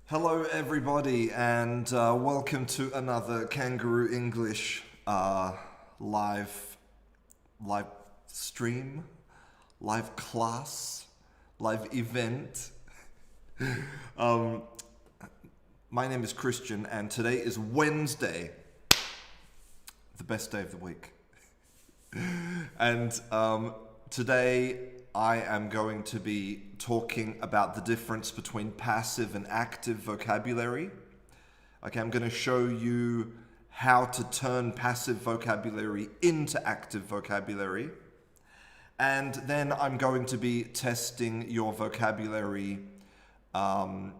Hello everybody, and welcome to another Canguro English live stream, live class, live event. My name is Christian, and today is Wednesday, the best day of the week. And today I am going to be talking about the difference between passive and active vocabulary. Okay, I'm going to show you how to turn passive vocabulary into active vocabulary. And then I'm going to be testing your vocabulary from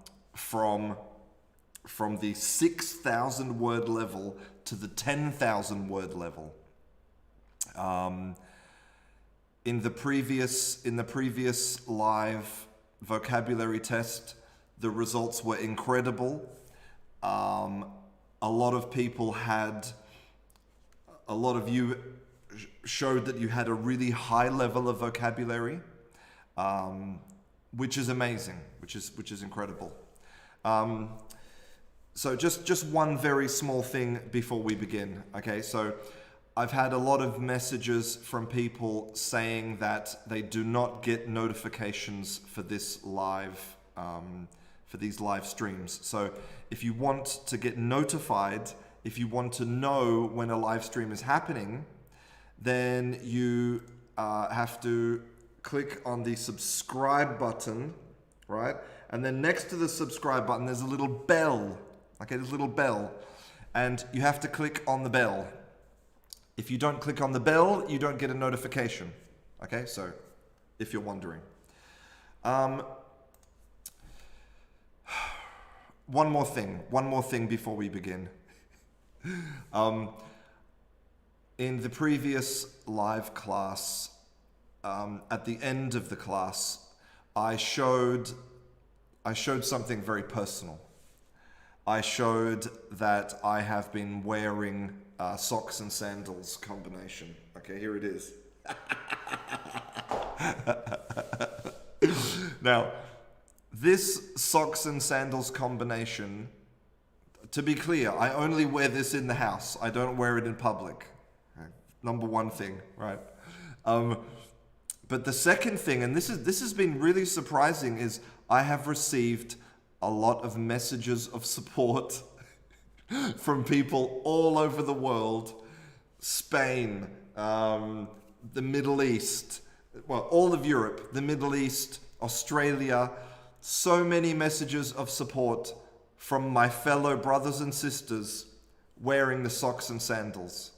the 6,000 word level to the 10,000 word level. In the previous live vocabulary test, the results were incredible. A lot of you showed that you had a really high level of vocabulary, which is amazing, which is incredible. So just one very small thing before we begin. Okay, so I've had a lot of messages from people saying that they do not get notifications for this live, for these live streams. So if you want to get notified, if you want to know when a live stream is happening, then you have to click on the subscribe button, right? And then next to the subscribe button, there's a little bell. Okay, there's a little bell, and you have to click on the bell. If you don't click on the bell, you don't get a notification. Okay, so if you're wondering. One more thing before we begin. In the previous live class, at the end of the class, I showed something very personal. I showed that I have been wearing socks and sandals combination. Okay, here it is. Now, this socks and sandals combination, to be clear, I only wear this in the house. I don't wear it in public. Okay. Number one thing, right? But the second thing, and this has been really surprising, is I have received a lot of messages of support from people all over the world, Spain, the Middle East, well, all of Europe, the Middle East, Australia, so many messages of support from my fellow brothers and sisters wearing the socks and sandals.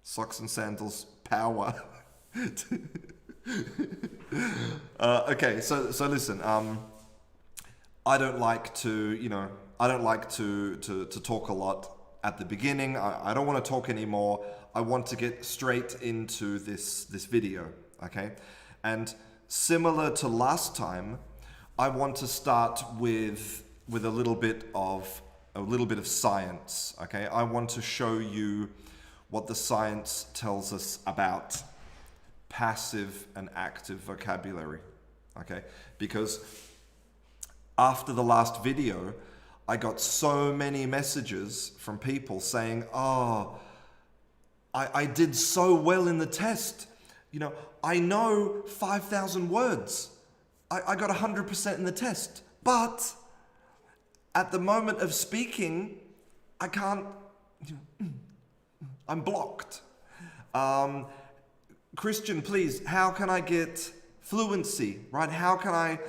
Socks and sandals power. Okay, so listen, I don't like to talk a lot at the beginning. I don't want to talk anymore. I want to get straight into this video, okay? And similar to last time, I want to start with a little bit of science, okay? I want to show you what the science tells us about passive and active vocabulary, okay? Because after the last video, I got so many messages from people saying, oh, I did so well in the test. You know, I know 5,000 words. I got 100% in the test. But at the moment of speaking, I can't, I'm blocked. Christian, please, how can I get fluency, right? How can I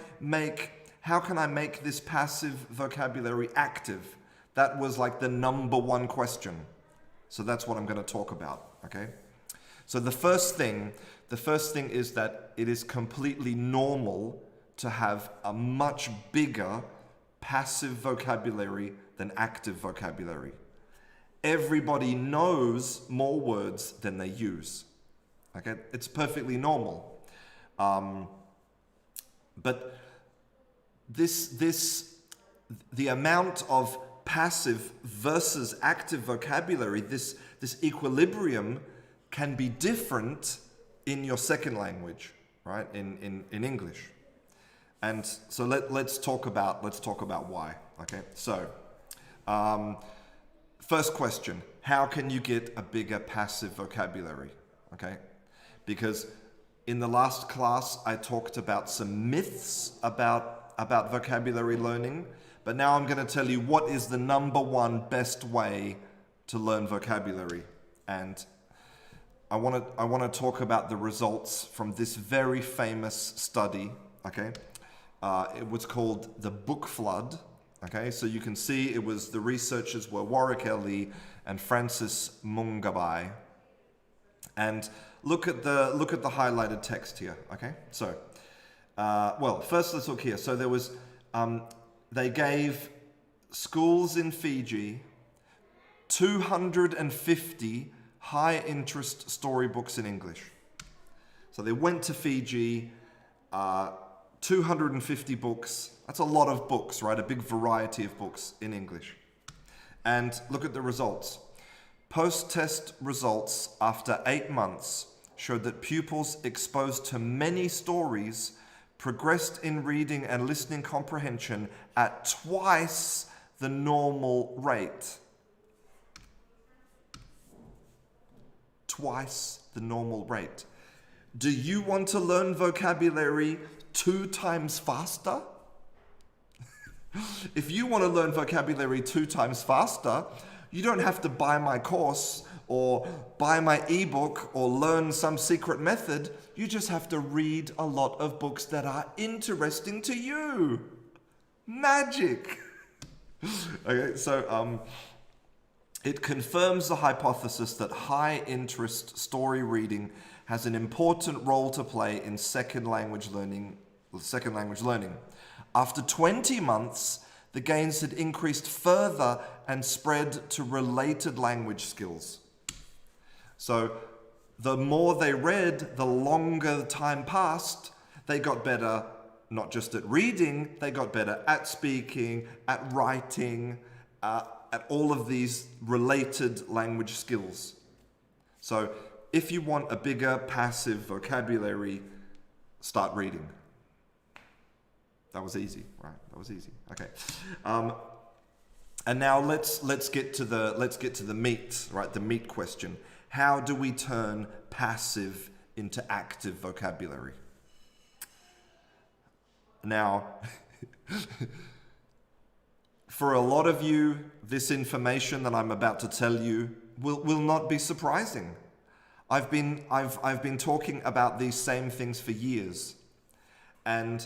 make this passive vocabulary active? That was like the number one question. So that's what I'm going to talk about, okay? So the first thing is that it is completely normal to have a much bigger passive vocabulary than active vocabulary. Everybody knows more words than they use, okay? It's perfectly normal. But the amount of passive versus active vocabulary, this equilibrium can be different in your second language, right? In English. And so let's talk about why. Okay, so first question: how can you get a bigger passive vocabulary? Okay, because in the last class I talked about some myths about vocabulary learning, but now I'm going to tell you what is the number one best way to learn vocabulary. And I want to talk about the results from this very famous study. Okay, it was called the Book Flood. Okay, so you can see the researchers were Warwick Ellie and Francis Mungabai. And look at the highlighted text here. Okay, so well, first let's look here. So there was they gave schools in Fiji 250 high interest storybooks in English. So they went to Fiji, 250 books. That's a lot of books, right? A big variety of books in English. And look at the results. Post-test results after 8 months showed that pupils exposed to many stories progressed in reading and listening comprehension at twice the normal rate. Twice the normal rate. Do you want to learn vocabulary 2 times faster? If you want to learn vocabulary 2 times faster, you don't have to buy my course or buy my ebook or learn some secret method. You just have to read a lot of books that are interesting to you. Magic! Okay, so it confirms the hypothesis that high interest story reading has an important role to play in second language learning. After 20 months, the gains had increased further and spread to related language skills. So the more they read, the longer the time passed, they got better not just at reading, they got better at speaking, at writing, at all of these related language skills. So if you want a bigger passive vocabulary, start reading. That was easy, right? That was easy. Okay, and now let's get to the meat, right? The meat question: how do we turn passive into active vocabulary? Now, for a lot of you, this information that I'm about to tell you will not be surprising. I've been talking about these same things for years, and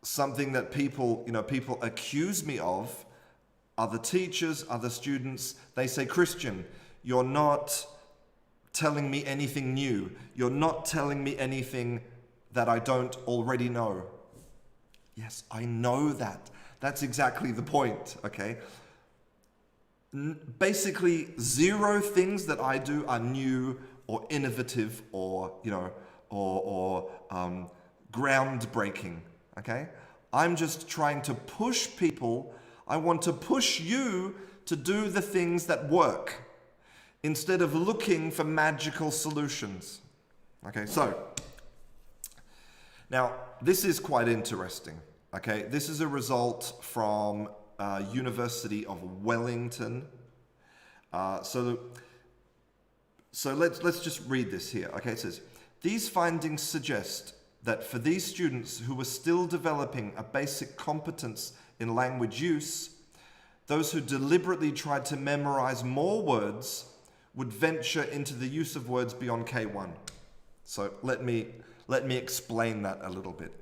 something that people accuse me of, other teachers, other students, they say, Christian, you're not telling me anything new. You're not telling me anything that I don't already know. Yes, I know that. That's exactly the point, okay? Basically, 0 things that I do are new or innovative or groundbreaking. Okay? I'm just trying to push people. I want to push you to do the things that work instead of looking for magical solutions. Okay, so now this is quite interesting. Okay, this is a result from University of Wellington. So let's just read this here. Okay, it says, these findings suggest that for these students who were still developing a basic competence in language use, those who deliberately tried to memorize more words would venture into the use of words beyond K1. So let me explain that a little bit.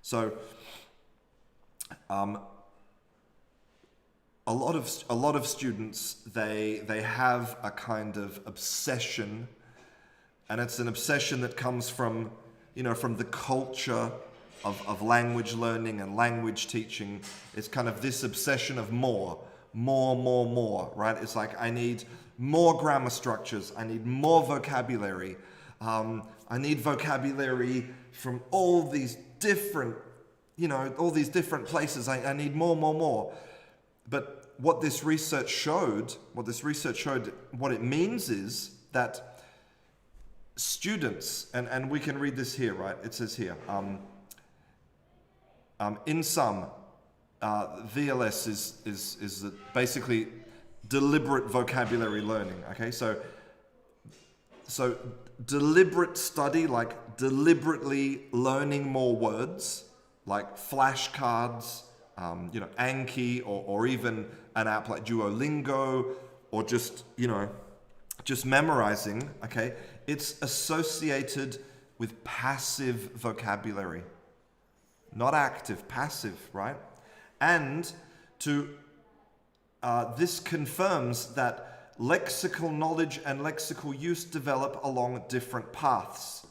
So a lot of students, they have a kind of obsession, and it's an obsession that comes from the culture of language learning and language teaching. It's kind of this obsession of more, right? It's like, I need more grammar structures. I need more vocabulary. I need vocabulary from all these different places. I need more. But what this research showed, what it means is that students, and we can read this here, right? It says here, In sum, VLS is basically deliberate vocabulary learning. Okay, so deliberate study, like deliberately learning more words, like flashcards, Anki, or even an app like Duolingo, or just memorizing. Okay, it's associated with passive vocabulary, not active, passive, right? And this confirms that lexical knowledge and lexical use develop along different paths,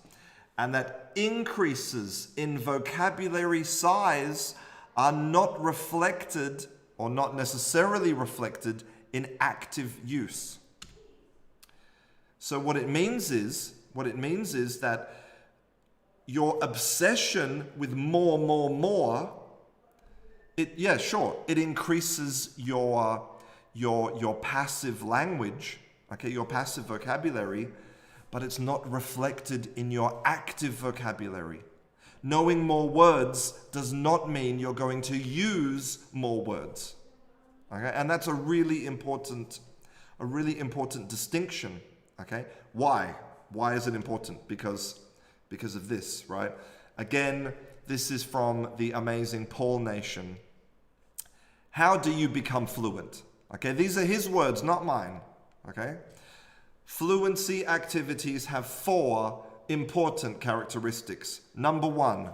and that increases in vocabulary size are not reflected, or not necessarily reflected, in active use. So what it means is that your obsession with more, it increases your passive language, okay, your passive vocabulary, but it's not reflected in your active vocabulary. Knowing more words does not mean you're going to use more words. Okay? And that's a really important distinction. Okay? Why? Why is it important? Because of this, right? Again, this is from the amazing Paul Nation. How do you become fluent? Okay, these are his words, not mine. Okay? Fluency activities have 4 important characteristics. Number 1,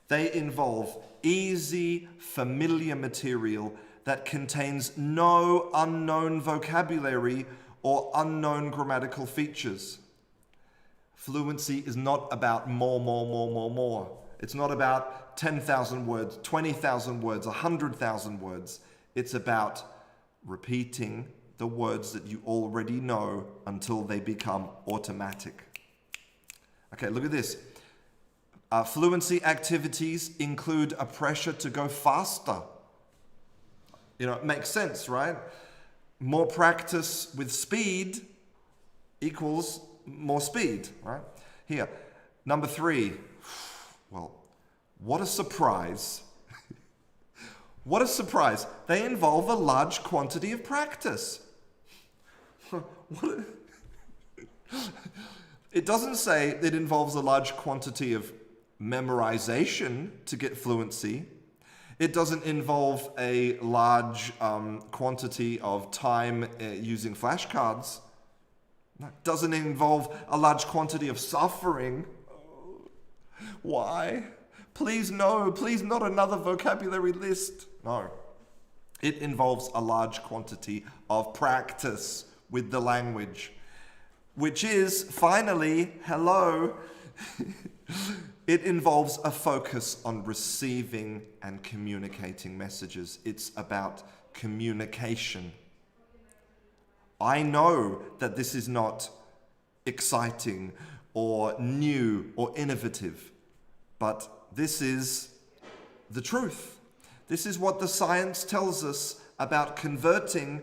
they involve easy, familiar material that contains no unknown vocabulary or unknown grammatical features. Fluency is not about more. It's not about 10,000 words, 20,000 words, 100,000 words. It's about repeating the words that you already know until they become automatic. Okay, look at this. Fluency activities include a pressure to go faster. It makes sense, right? More practice with speed equals more speed, right? Here, number 3. Well, what a surprise. What a surprise. They involve a large quantity of practice. It doesn't say it involves a large quantity of memorization to get fluency. It doesn't involve a large quantity of time using flashcards. It doesn't involve a large quantity of suffering. Why? Please no, please not another vocabulary list. No. It involves a large quantity of practice with the language, which is, finally, it involves a focus on receiving and communicating messages. It's about communication. I know that this is not exciting or new or innovative, but this is the truth. This is what the science tells us about converting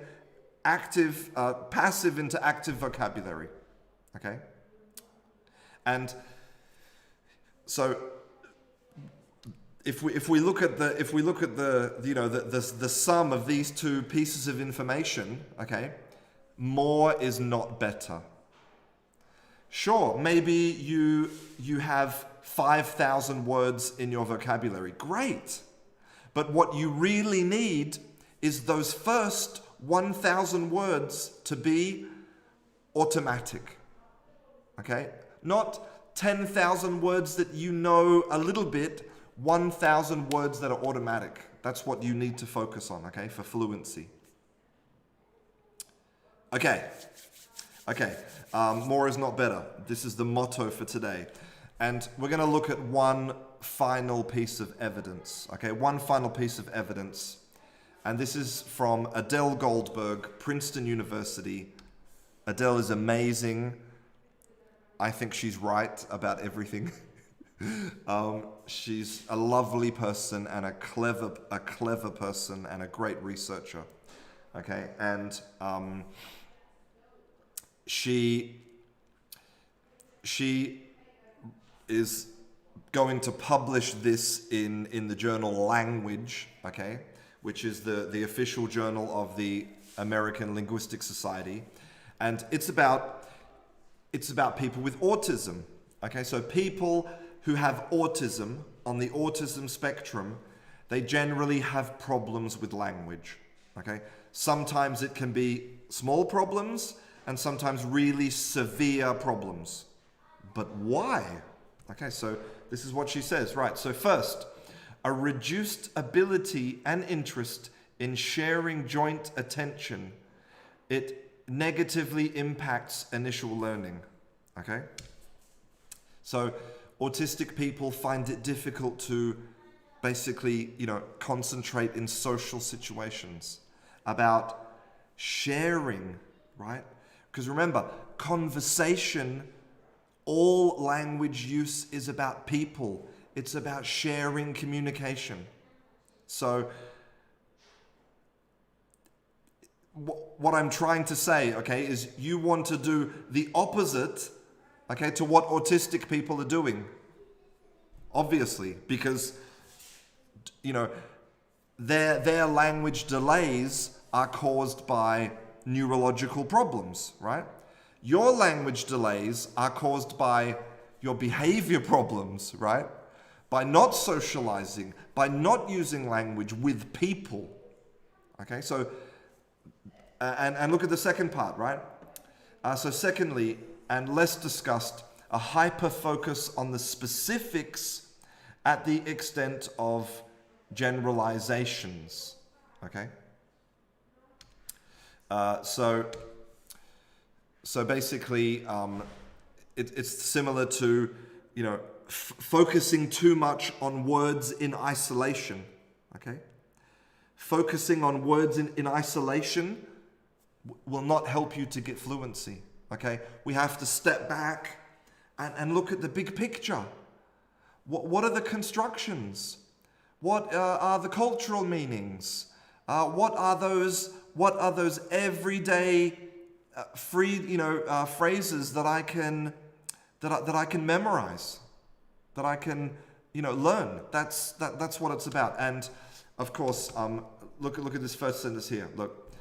passive into active vocabulary. Okay? And so if we look at the sum of these 2 pieces of information, okay, more is not better. Sure, maybe you have 5,000 words in your vocabulary. Great. But what you really need is those first 1,000 words to be automatic. Okay? Not 10,000 words that you know a little bit, 1,000 words that are automatic. That's what you need to focus on, okay, for fluency. Okay. More is not better. This is the motto for today. And we're going to look at one final piece of evidence. Okay, one final piece of evidence. And this is from Adele Goldberg, Princeton University. Adele is amazing. I think she's right about everything. She's a lovely person and a clever person and a great researcher. Okay, and she is going to publish this in the journal Language, okay, which is the official journal of the American Linguistic Society, and it's about people with autism. Okay, so people who have autism, on the autism spectrum, they generally have problems with language. Okay, sometimes it can be small problems and sometimes really severe problems. But why? Okay, so this is what she says, right? So first, a reduced ability and interest in sharing joint attention. It negatively impacts initial learning. Okay? So autistic people find it difficult to basically, concentrate in social situations about sharing, right? Because remember, conversation, all language use is about people. It's about sharing communication. So what I'm trying to say, okay, is you want to do the opposite, okay, to what autistic people are doing. Obviously, because, their language delays are caused by neurological problems, right? Your language delays are caused by your behavior problems, right? By not socializing, by not using language with people. Okay, so, and look at the second part, right? So secondly, and less discussed, a hyper focus on the specifics at the extent of generalizations. Okay? So basically, it's similar to, focusing too much on words in isolation. Okay? Focusing on words in isolation will not help you to get fluency. Okay? We have to step back and look at the big picture. What are the constructions? What are the cultural meanings? What are those everyday phrases that I can memorize, that I can learn? That's what it's about. And of course, look at this first sentence here. Look,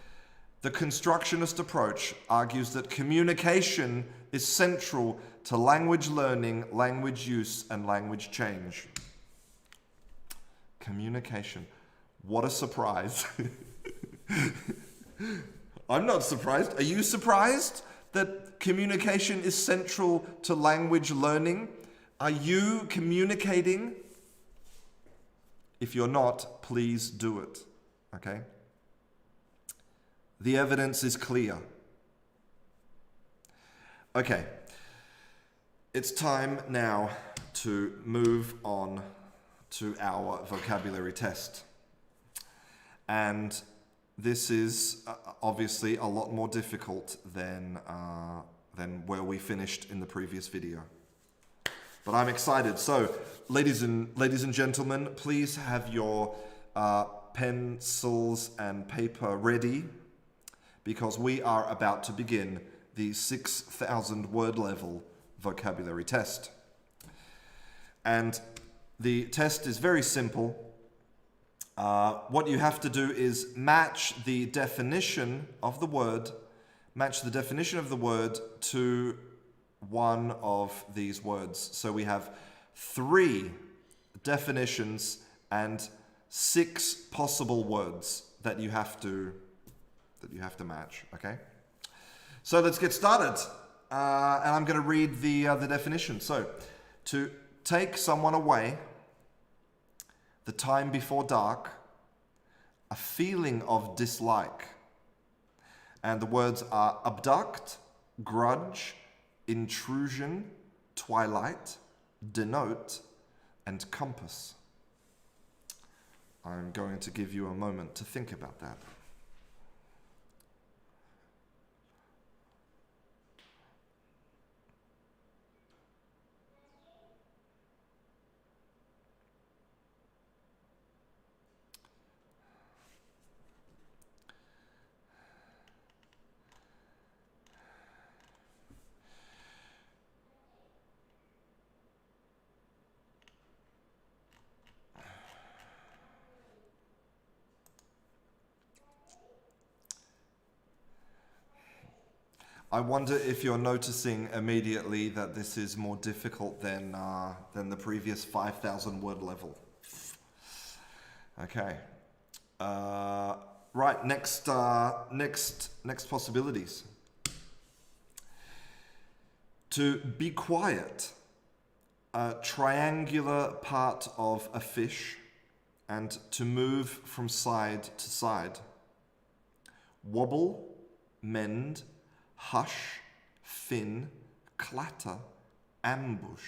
the constructionist approach argues that communication is central to language learning, language use, and language change. Communication. What a surprise. I'm not surprised. Are you surprised that communication is central to language learning? Are you communicating? If you're not, please do it. Okay? The evidence is clear. Okay. It's time now to move on to our vocabulary test. And this is obviously a lot more difficult than where we finished in the previous video. But I'm excited. So, ladies and gentlemen, please have your pencils and paper ready, because we are about to begin the 6,000 word level vocabulary test. And the test is very simple. What you have to do is match the definition of the word to one of these words. So we have 3 definitions and 6 possible words that you have to match. Okay. So let's get started. And I'm going to read the definition. So, to take someone away, the time before dark, a feeling of dislike. And the words are abduct, grudge, intrusion, twilight, denote, and compass. I'm going to give you a moment to think about that. I wonder if you're noticing immediately that this is more difficult than the previous 5,000 word level. Okay. Right. Next possibilities. To be quiet, a triangular part of a fish, and to move from side to side. Wobble, mend, hush, fin, clatter, ambush.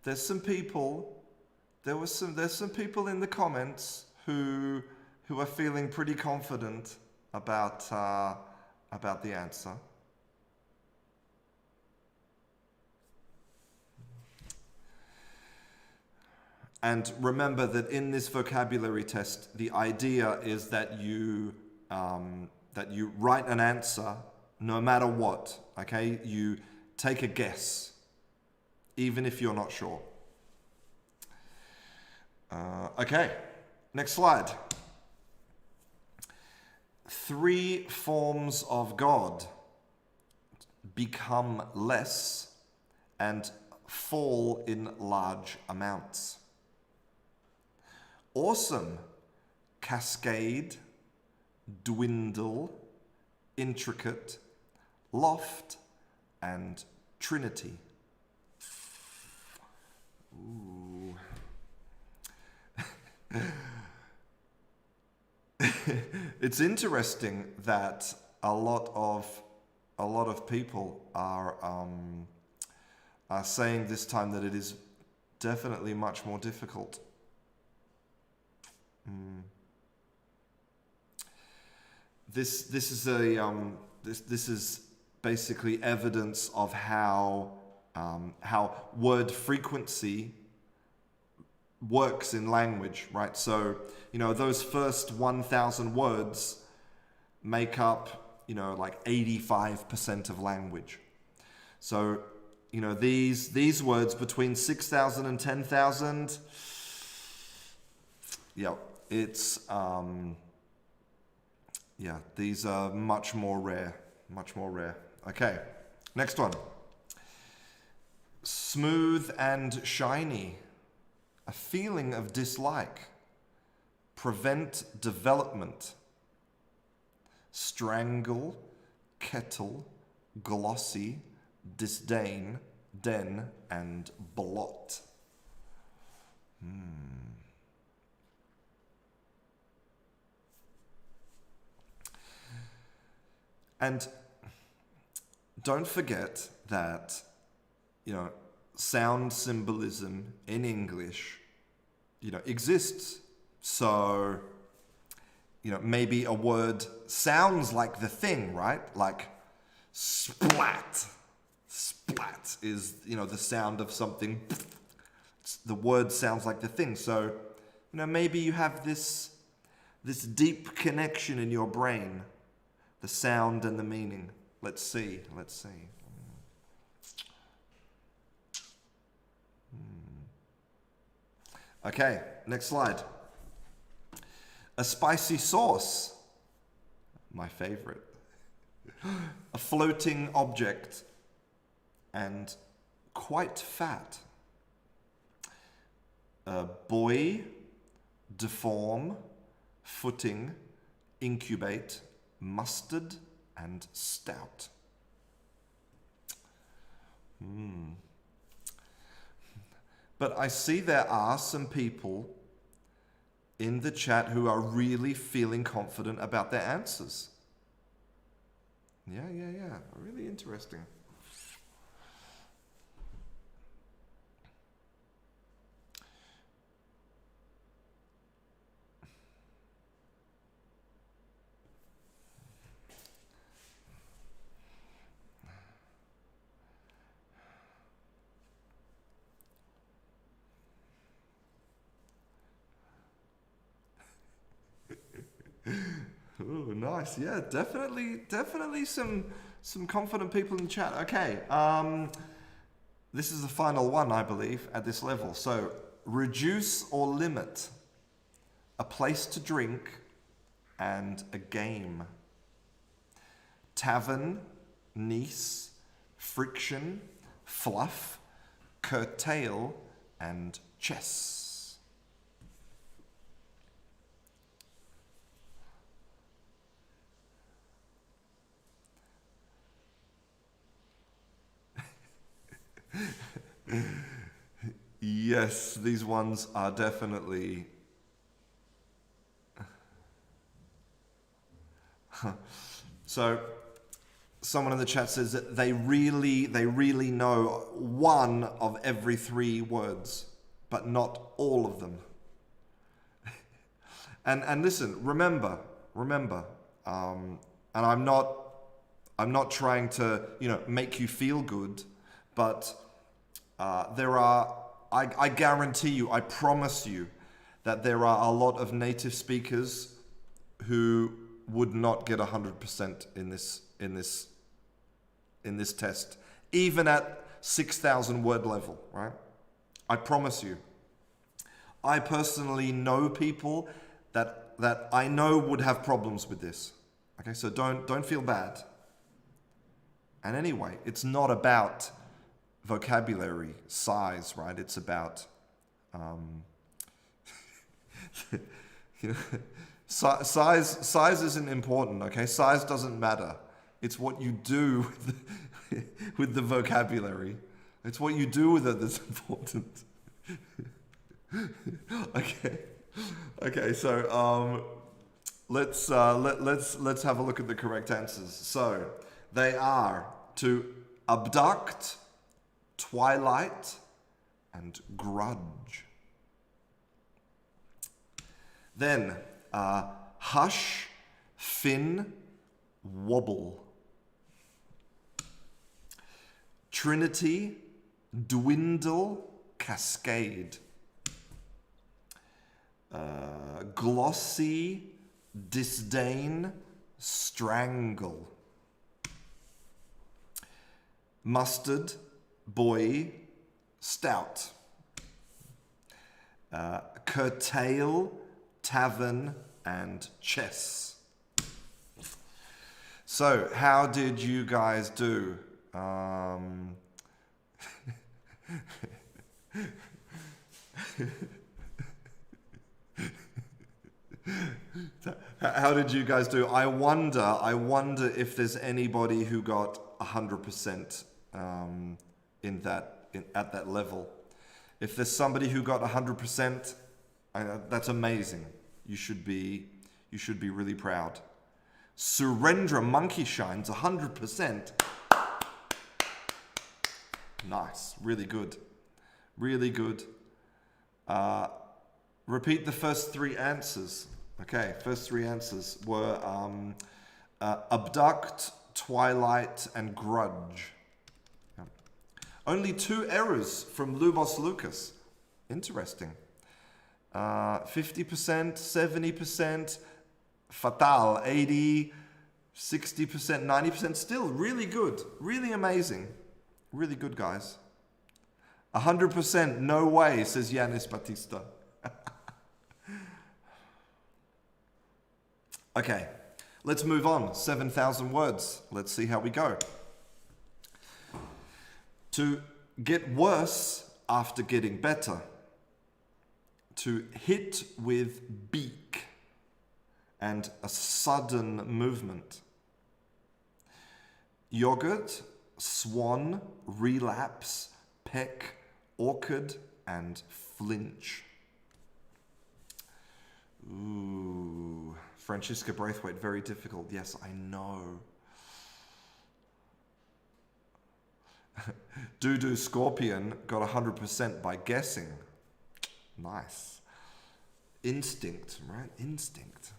There's some people in the comments who are feeling pretty confident about the answer. And remember that in this vocabulary test, the idea is that you write an answer no matter what. Okay, you take a guess, even if you're not sure. Okay, next slide. 3 forms of God become less and fall in large amounts. Awesome, cascade, dwindle, intricate, loft, and trinity. Ooh. It's interesting that a lot of people are saying this time that it is definitely much more difficult. This is basically evidence of how word frequency works in language, right? So, those first 1,000 words make up, like 85% of language. So, these words between 6,000 and 10,000, these are much more rare. Okay, next one. Smooth and shiny. A feeling of dislike. Prevent development. Strangle, kettle, glossy, disdain, den, and blot. And don't forget that, sound symbolism in English, exists. So, maybe a word sounds like the thing, right? Like splat. Splat is, the sound of something. The word sounds like the thing. So, maybe you have this deep connection in your brain, the sound and the meaning. Let's see. Okay, next slide. A spicy sauce, my favorite. A floating object, and quite fat. A buoy, deform, footing, incubate, mustard, and stout. But I see there are some people in the chat who are really feeling confident about their answers. Yeah. Really interesting. Ooh, nice. Yeah, definitely Some confident people in the chat. Okay. This is the final one, I believe, at this level. So, reduce or limit. A place to drink and a game. Tavern, niece, friction, fluff, curtail, and chess. Yes, these ones are definitely... So, someone in the chat says that they really know one of every 3 words, but not all of them. And listen, remember, and I'm not trying to, make you feel good, but I guarantee you, I promise you, that there are a lot of native speakers who would not get 100% in this test, even at 6,000 word level, right? I promise you. I personally know people that I know would have problems with this. Okay, so don't feel bad. And anyway, it's not about vocabulary size, right? It's about size isn't important, okay? Size doesn't matter. It's what you do with the vocabulary. It's what you do with it that's important. Okay. So let's have a look at the correct answers. So they are to abduct, twilight, and grudge. Then hush, fin, wobble. Trinity, dwindle, cascade. Glossy, disdain, strangle. Mustard, boy, stout. Curtail, tavern, and chess. So, how did you guys do? How did you guys do? I wonder if there's anybody who got 100% at that level. If there's somebody who got 100%, that's amazing. You should be really proud. Surendra Monkey Shines 100%. Nice, really good. Repeat the first 3 answers. Okay, first 3 answers were abduct, twilight, and grudge. Yeah. Only 2 errors from Lubos Lucas. Interesting. 50%, 70%, fatal, 80, 60%, 90%. Still really good, really amazing. Really good, guys. 100%, no way, says Yanis Batista. Okay, let's move on. 7,000 words. Let's see how we go. To get worse after getting better. To hit with beak and a sudden movement. Yogurt, swan, relapse, peck, orchid, and flinch. Ooh, Francisca Braithwaite, very difficult. Yes, I know. Doo Scorpion got 100% by guessing. Nice. Instinct, right? Instinct.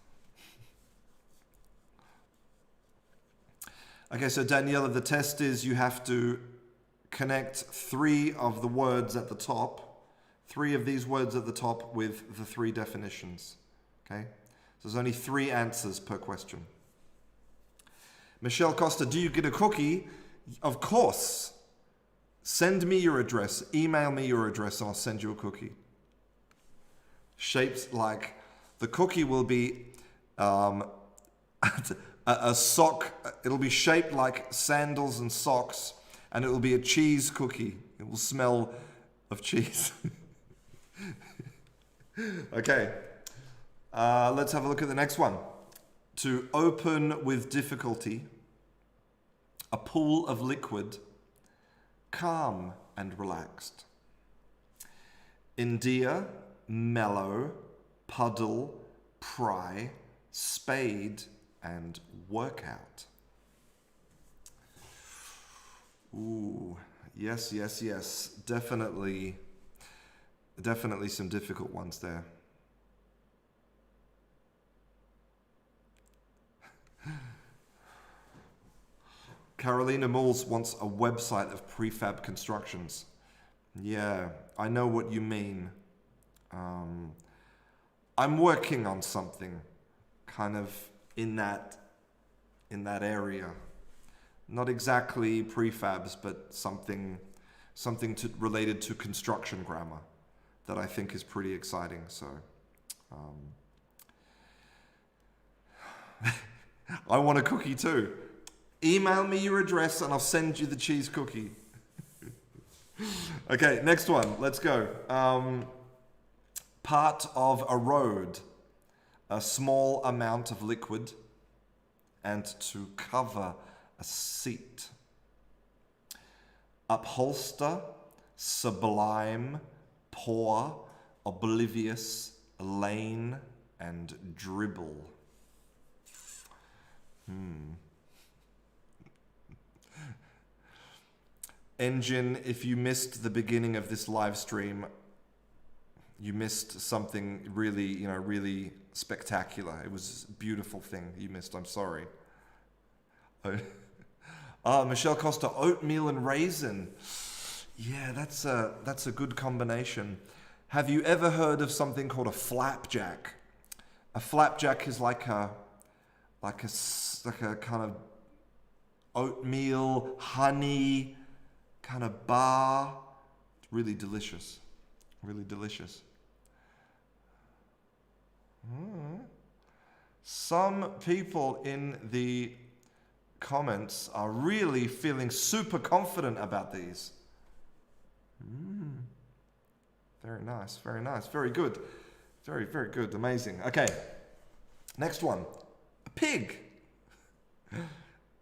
Okay, so Daniela, the test is you have to connect 3 of the words at the top, 3 of these words at the top with the 3 definitions. Okay? So there's only 3 answers per question. Michelle Costa, do you get a cookie? Of course. Send me your address. Email me your address and I'll send you a cookie. Shaped like, the cookie will be a sock. It'll be shaped like sandals and socks, and it will be a cheese cookie. It will smell of cheese. Okay. Let's have a look at the next one. To open with difficulty, a pool of liquid, calm and relaxed. Endear, mellow, puddle, pry, spade, and workout. Ooh, yes, yes, yes. Definitely some difficult ones there. Carolina Mills wants a website of prefab constructions. Yeah, I know what you mean. I'm working on something kind of in that area. Not exactly prefabs, but something related to construction grammar that I think is pretty exciting. So I want a cookie too. Email me your address and I'll send you the cheese cookie. Okay, next one. Let's go. Part of a road, a small amount of liquid, and to cover a seat. Upholster, sublime, pour, oblivious, lane, and dribble. Engine, if you missed the beginning of this live stream, you missed something really, really spectacular. It was a beautiful thing you missed. I'm sorry. Michelle Costa, oatmeal and raisin. Yeah, that's a good combination. Have you ever heard of something called a flapjack? A flapjack is like a kind of oatmeal, honey kind of bar. It's really delicious. Really delicious. Some people in the comments are really feeling super confident about these. Very nice, very nice, very good. Very, very good, amazing. Okay, next one. A pig.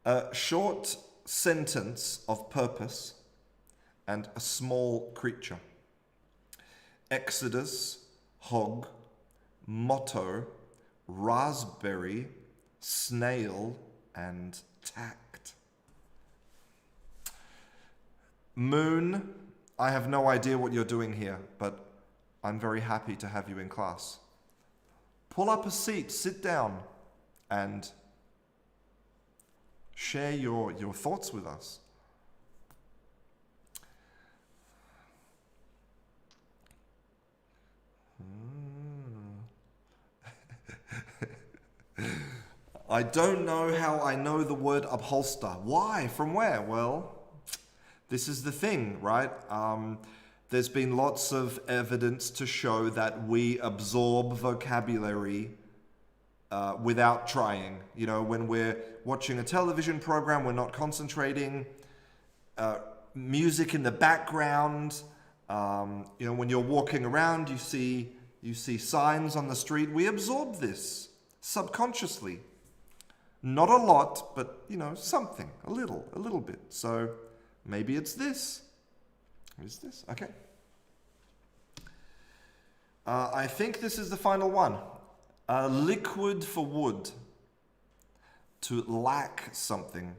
A short sentence of purpose and a small creature. Exodus, hog, motto, raspberry, snail, and tact. Moon, I have no idea what you're doing here, but I'm very happy to have you in class. Pull up a seat, sit down, and share your thoughts with us. I don't know how I know the word upholster. Why? From where? Well, this is the thing, right? There's been lots of evidence to show that we absorb vocabulary without trying. You know, when we're watching a television program, we're not concentrating. Music in the background. You know, when you're walking around, you see signs on the street. We absorb this subconsciously. Not a lot, but, something, a little bit. So maybe it's this. Is this? Okay. I think this is the final one. Liquid for wood. To lack something.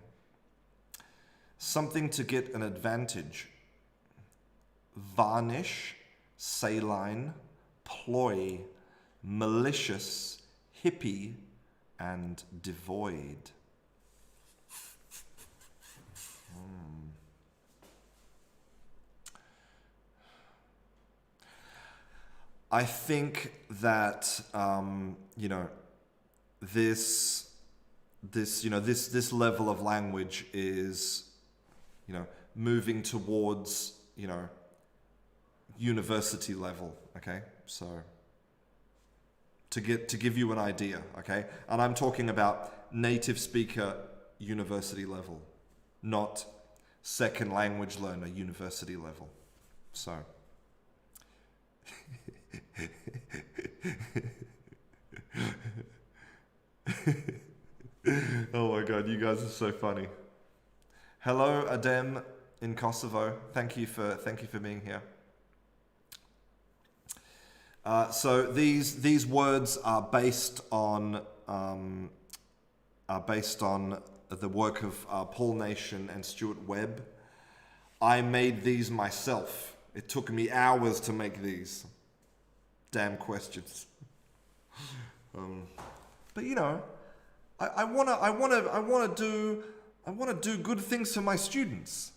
Something to get an advantage. Varnish, saline, ploy, malicious, hippie, and devoid. I think that, this this level of language is, moving towards, university level. Okay, so to give you an idea, okay, and I'm talking about native speaker university level, not second language learner university level. So oh my God, you guys are so funny. Hello, Adem in Kosovo. Thank you for being here. So these words are based on the work of Paul Nation and Stuart Webb. I made these myself. It took me hours to make these damn questions. But I want to do good things for my students.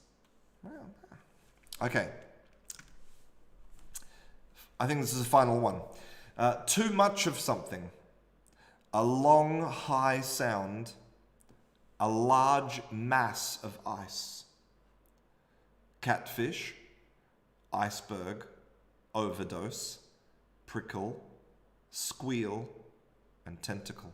Okay. I think this is the final one. Too much of something. A long, high sound. A large mass of ice. Catfish. Iceberg. Overdose. Prickle. Squeal. And tentacle.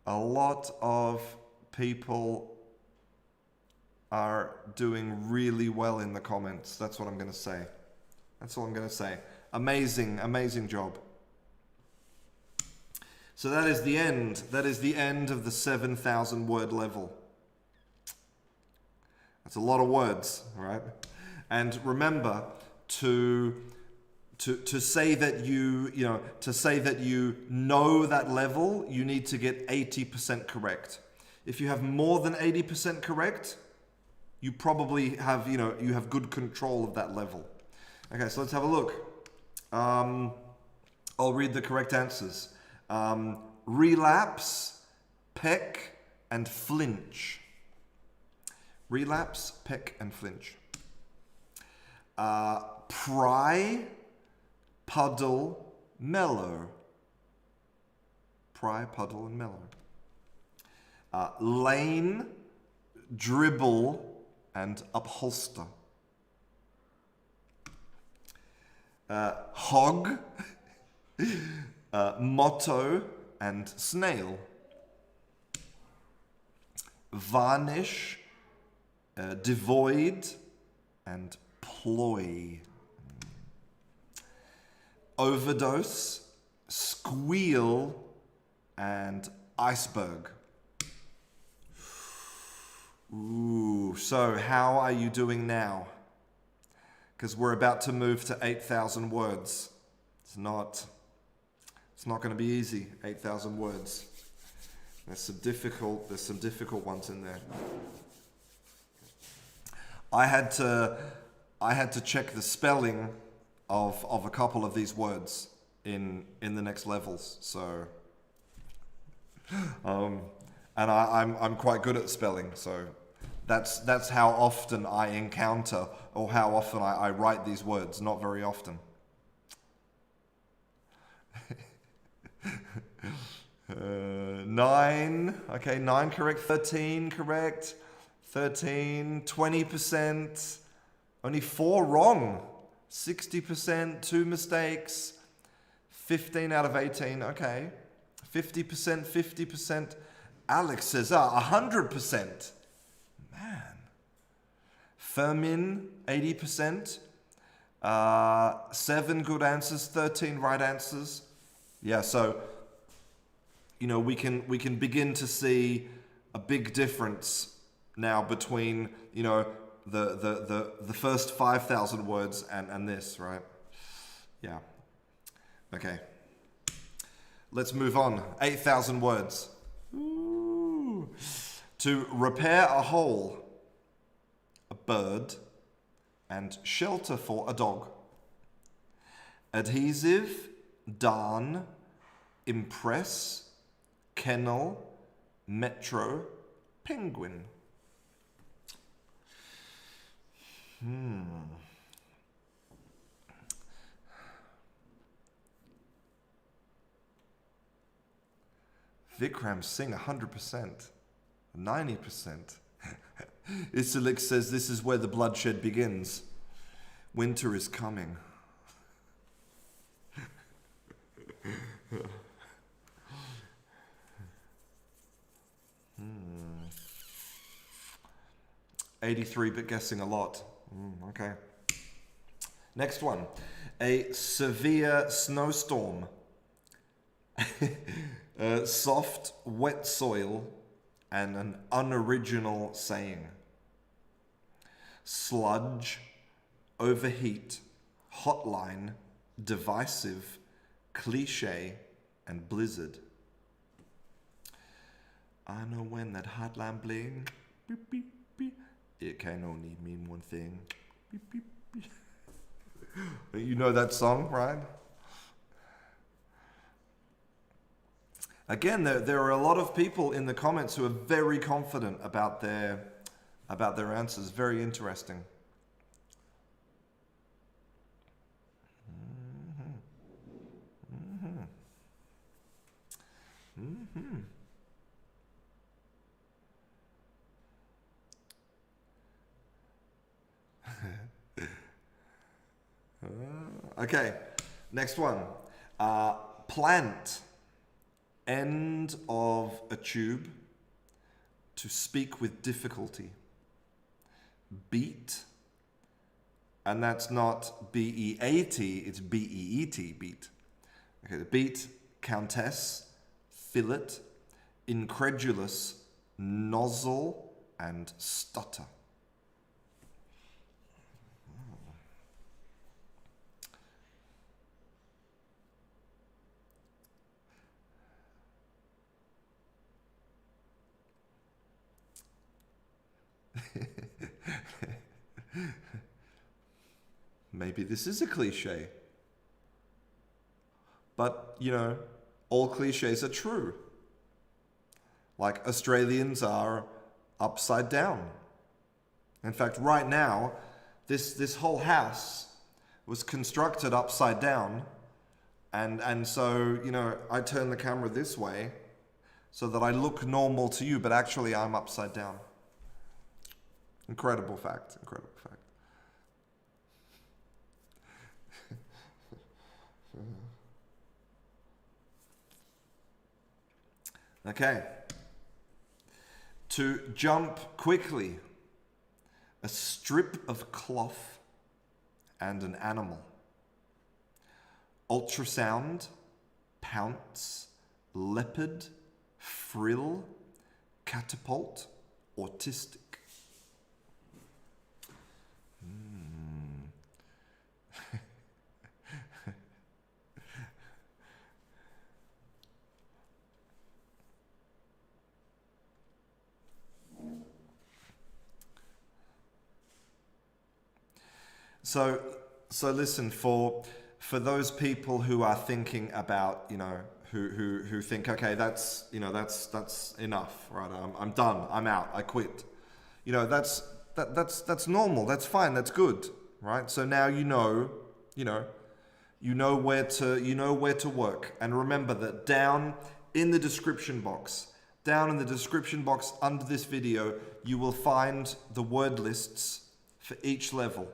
A lot of people are doing really well in the comments. That's what I'm going to say. That's all I'm going to say. Amazing, amazing job. So that is the end. That is the end of the 7,000 word level. That's a lot of words, right? And remember to say that you know that level, you need to get 80% correct. If you have more than 80% correct, you probably have, you have good control of that level. Okay, so let's have a look. I'll read the correct answers. Relapse, peck, and flinch. Relapse, peck, and flinch. Pry, puddle, mellow. Pry, puddle, and mellow. Lane, dribble, and upholster. Hog, motto, and snail. Varnish, devoid, and ploy. Overdose, squeal, and iceberg. Ooh, so how are you doing now? Because we're about to move to 8,000 words. It's not going to be easy, 8,000 words. There's some difficult ones in there. I had to check the spelling of a couple of these words in the next levels. So, and I'm quite good at spelling. So, that's how often I encounter or how often I write these words. Not very often. 9, okay, 9 correct, 13 correct, 13, 20%, only 4 wrong, 60%, 2 mistakes, 15 out of 18, okay, 50%, 50%, Alex says, 100%, man, Fermin, 80%, 7 good answers, 13 right answers, yeah, so, we can begin to see a big difference now between, the first 5,000 words and this, right? Yeah. Okay. Let's move on. 8,000 words. Ooh. To repair a hole, a bird, and shelter for a dog. Adhesive, darn, impress, kennel, metro, penguin. Vikram Singh, 100%, 90%. Isilik says this is where the bloodshed begins. Winter is coming. 83, but guessing a lot. Okay. Next one. A severe snowstorm. Soft, wet soil, and an unoriginal saying. Sludge, overheat, hotline, divisive, cliche, and blizzard. I know when that hotline bling, beep, beep, beep. It can only mean one thing. Beep, beep, beep. You know that song, right? Again, there are a lot of people in the comments who are very confident about their answers. Very interesting. Okay, next one. Plant. End of a tube. To speak with difficulty. Beat. And that's not B-E-A-T, it's B-E-E-T, beat. Okay, the beat, countess, fillet, incredulous, nozzle, and stutter. Maybe this is a cliche. But, you know, all cliches are true. Like Australians are upside down. In fact, right now, this whole house was constructed upside down. And so, you know, I turn the camera this way so that I look normal to you, but actually I'm upside down. Incredible fact, incredible fact. Okay. To jump quickly. A strip of cloth and an animal. Ultrasound, pounce, leopard, frill, catapult, autistic. So listen, for those people who are thinking about, you know, who think, okay, that's enough, right? I'm done. I'm out. I quit. You know, that's normal. That's fine. That's good, right? So now you know where to work. And remember that down in the description box under this video, you will find the word lists for each level,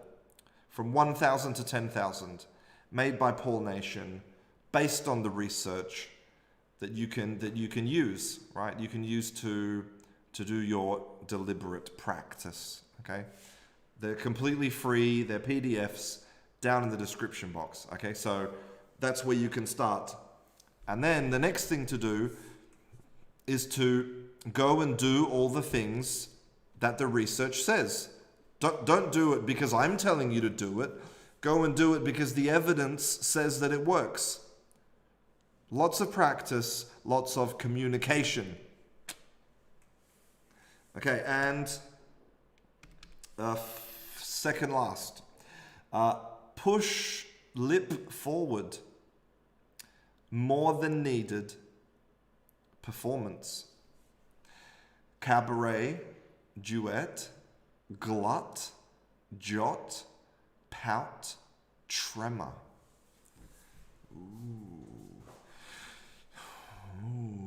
from 1,000 to 10,000, made by Paul Nation, based on the research that you can use, right? You can use to do your deliberate practice. Okay, they're completely free. They're PDFs down in the description box. Okay, so that's where you can start. And then the next thing to do is to go and do all the things that the research says. Don't do it because I'm telling you to do it. Go and do it because the evidence says that it works. Lots of practice, lots of communication. Okay, and second last. Push lip forward. More than needed. performance. Cabaret, duet, glut, jot, pout, tremor. Ooh. Ooh.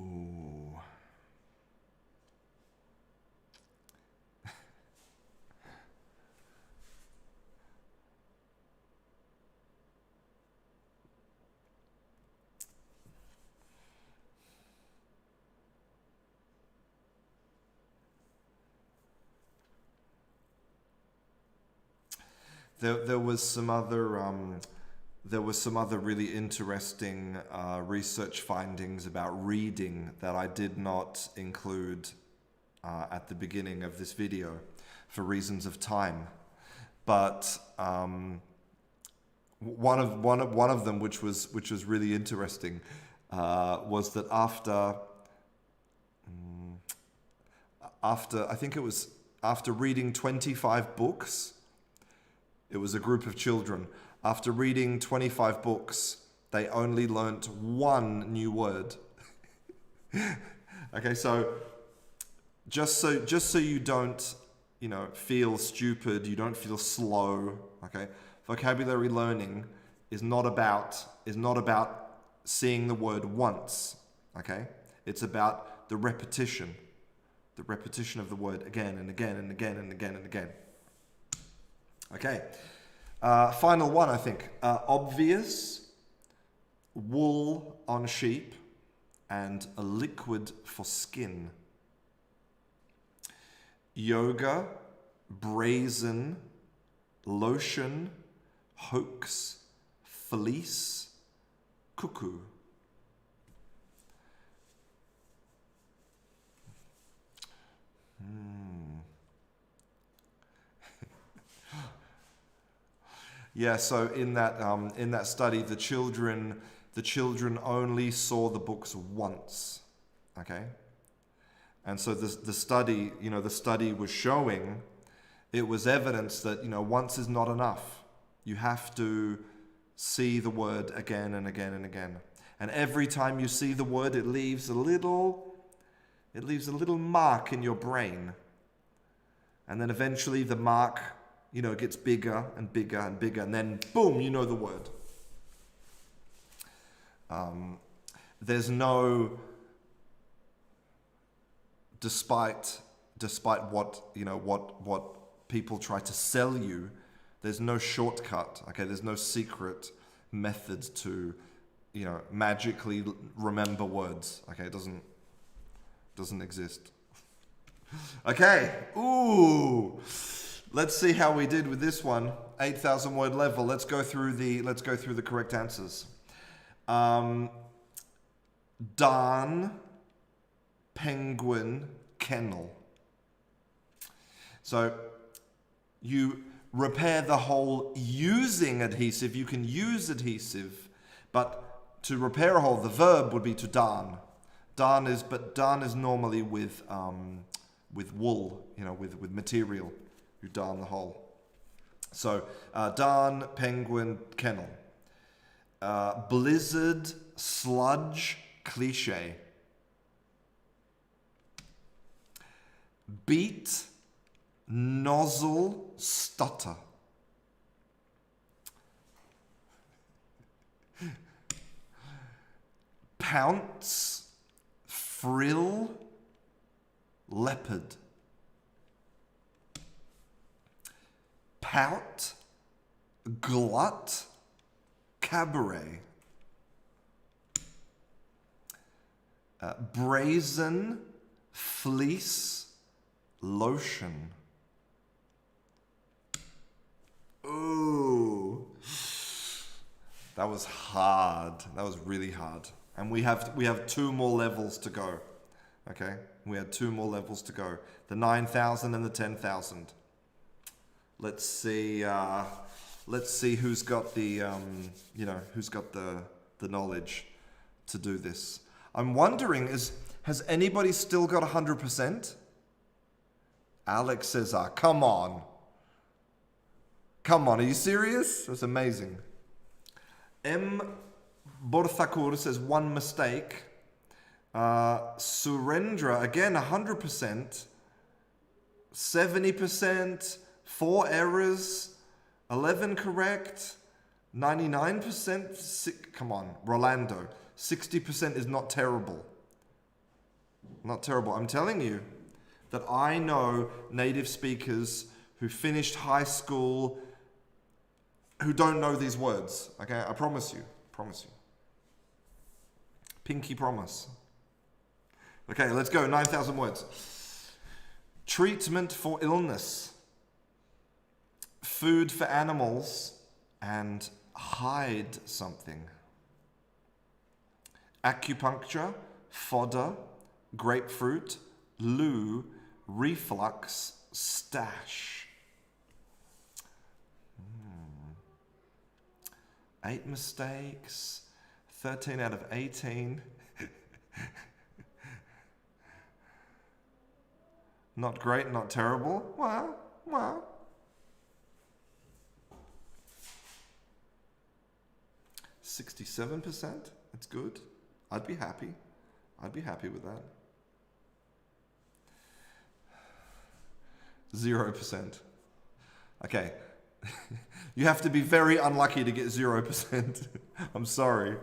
There was some other really interesting research findings about reading that I did not include at the beginning of this video for reasons of time. But one of them, which was really interesting, was that after reading 25 books. It was a group of children. After reading 25 books, they only learnt one new word. Okay, so just so you don't, feel stupid, you don't feel slow. Okay, vocabulary learning is not about seeing the word once. Okay, it's about the repetition of the word again and again and again and again and again. Okay, final one, I think. Obvious, wool on sheep, and a liquid for skin. Yoga, brazen, lotion, hoax, fleece, cuckoo. Yeah, so in that study, the children only saw the books once, okay? And so the study was showing, it was evidence that, once is not enough. You have to see the word again and again and again. And every time you see the word, it leaves a little mark in your brain. And then eventually the mark it gets bigger and bigger and bigger, and then boom, you know the word. There's no, despite what people try to sell you, there's no shortcut. Okay, there's no secret method to, magically remember words. Okay, it doesn't exist. Okay, ooh. Let's see how we did with this one. 8,000 word level. Let's go through the correct answers. Darn, penguin, kennel. So you repair the hole using adhesive. You can use adhesive, but to repair a hole, the verb would be to darn. Darn is normally with wool, with material. You darn the hole. So, darn, penguin, kennel. Blizzard, sludge, cliche. Beat, nozzle, stutter. Pounce, frill, leopard. Pout, glut, cabaret. Brazen, fleece, lotion. Ooh, that was hard. That was really hard. And we have 2 more levels to go. Okay, we had 2 more levels to go. The 9,000 and the 10,000. Let's see who's got the knowledge to do this. I'm wondering, has anybody still got 100%? Alex says, come on, are you serious? That's amazing. M. Borthakur says 1 mistake. Surendra, again, 100%. 70%, 4 errors, 11 correct, 99%. Come on, Rolando. 60% is not terrible. Not terrible. I'm telling you that I know native speakers who finished high school who don't know these words. Okay, I promise you. Promise you. Pinky promise. Okay, let's go. 9,000 words. Treatment for illness. Food for animals. And hide something. Acupuncture. Fodder. Grapefruit. Loo. Reflux. Stash. 8 mistakes. 13 out of 18. Not great, not terrible. Well. 67%. That's good. I'd be happy. I'd be happy with that. 0%. Okay. You have to be very unlucky to get 0%. I'm sorry.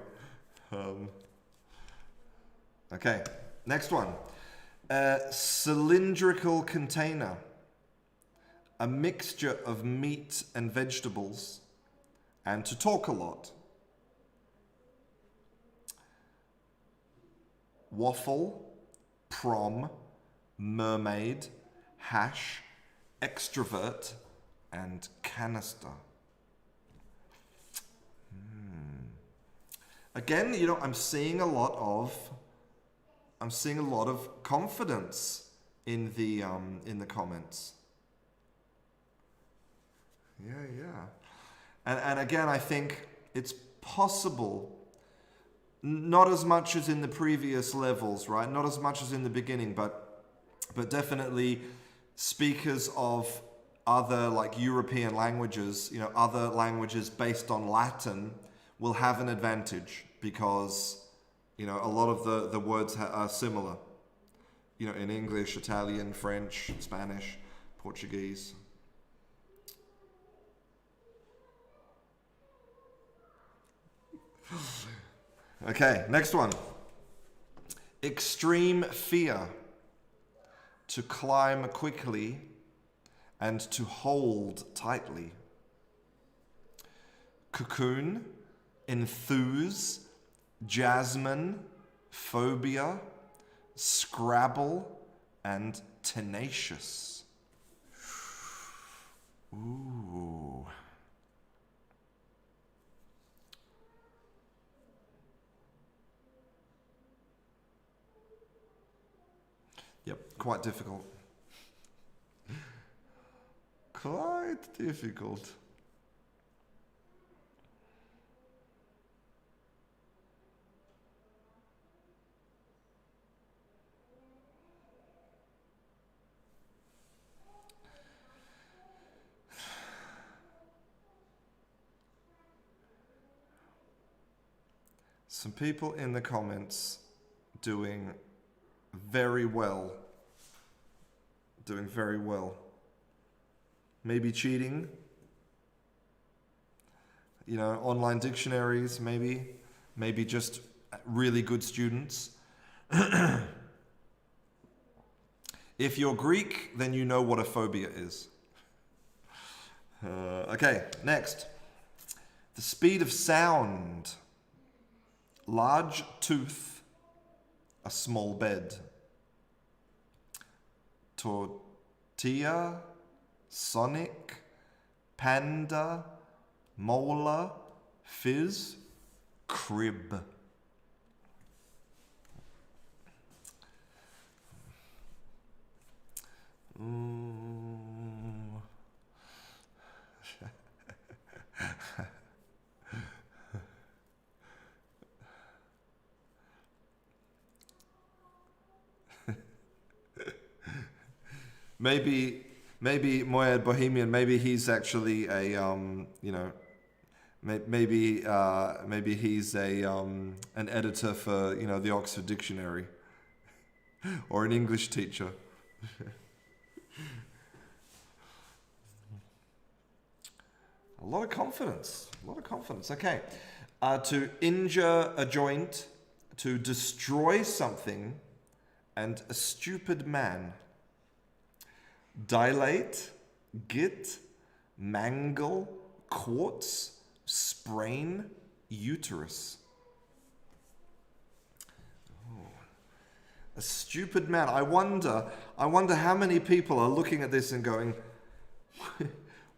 Okay, next one. A cylindrical container. A mixture of meat and vegetables. And to talk a lot. Waffle, prom, mermaid, hash, extrovert, and canister. Again, I'm seeing a lot of confidence in the comments. Yeah. And again, I think it's possible, not as much as in the previous levels, right? Not as much as in the beginning, but definitely speakers of other like European languages, other languages based on Latin will have an advantage because, a lot of the words are similar. In English, Italian, French, Spanish, Portuguese. Okay, next one. Extreme fear. To climb quickly and to hold tightly. Cocoon, enthuse, jasmine, phobia, Scrabble, and tenacious. Ooh. Yep, quite difficult. Quite difficult. Some people in the comments doing very well. Doing very well. Maybe cheating. Online dictionaries, maybe. Maybe just really good students. If you're Greek, then you know what a phobia is. Okay, next. The speed of sound. Large tooth, a small bed. Tortilla, Sonic, Panda, Molar, Fizz, Crib. Maybe Moed Bohemian. Maybe he's actually a maybe he's a an editor for the Oxford Dictionary. or an English teacher. A lot of confidence. A lot of confidence. Okay. To injure a joint, to destroy something, and a stupid man. Dilate, git, mangle, quartz, sprain, uterus. Oh. A stupid man. I wonder how many people are looking at this and going,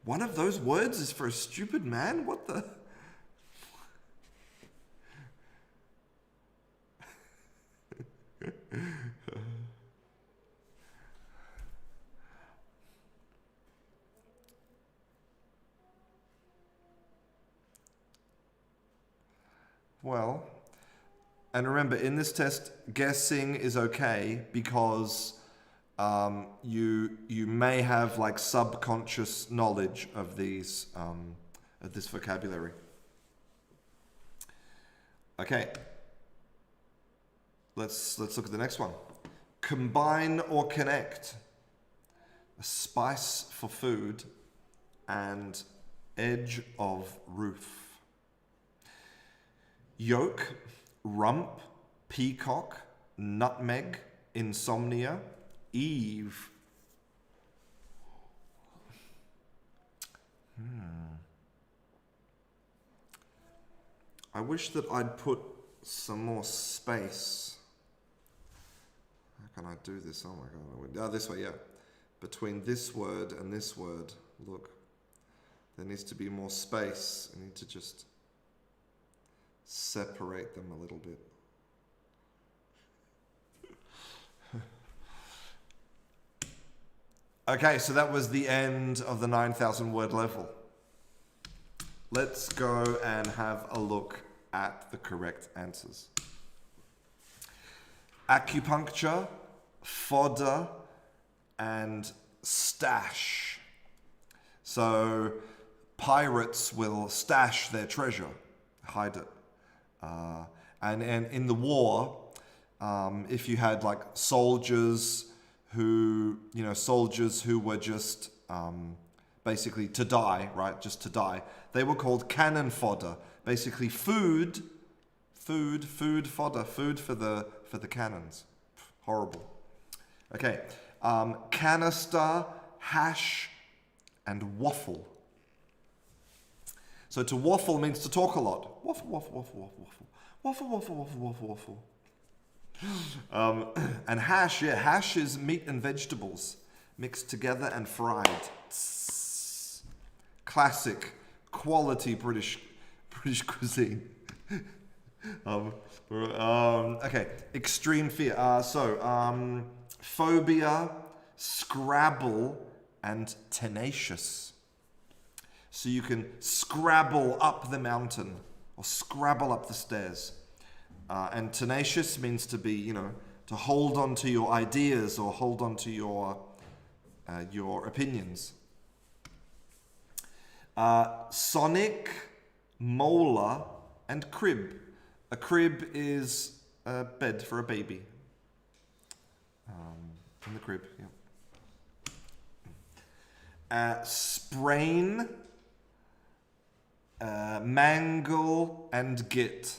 one of those words is for a stupid man? What the? Well, and remember, in this test, guessing is okay because you may have like subconscious knowledge of these of this vocabulary. Okay, let's look at the next one. Combine or connect. A spice for food and edge of roof. Yolk, rump, peacock, nutmeg, insomnia, Eve. I wish that I'd put some more space. How can I do this? Oh my God. Oh, this way, yeah. Between this word and this word. Look. There needs to be more space. I need to just separate them a little bit. Okay, so that was the end of the 9,000 word level. Let's go and have a look at the correct answers. Acupuncture, fodder, and stash. So pirates will stash their treasure, hide it. And in the war, if you had like soldiers who were just basically to die, right? Just to die. They were called cannon fodder. Basically food fodder, food for the cannons. Horrible. Okay. Canister, hash, and waffle. So to waffle means to talk a lot. Waffle, waffle, waffle, waffle, waffle. Waffle, waffle, waffle, waffle, waffle. And hash, yeah, hash is meat and vegetables mixed together and fried. Tss. Classic, quality British cuisine. Okay, extreme fear. Phobia, Scrabble, and tenacious. So you can scrabble up the mountain or scrabble up the stairs. And tenacious means to be, to hold on to your ideas or hold on to your opinions. Sonic, molar, and crib. A crib is a bed for a baby. In the crib, yeah. Sprain, mangle, and git.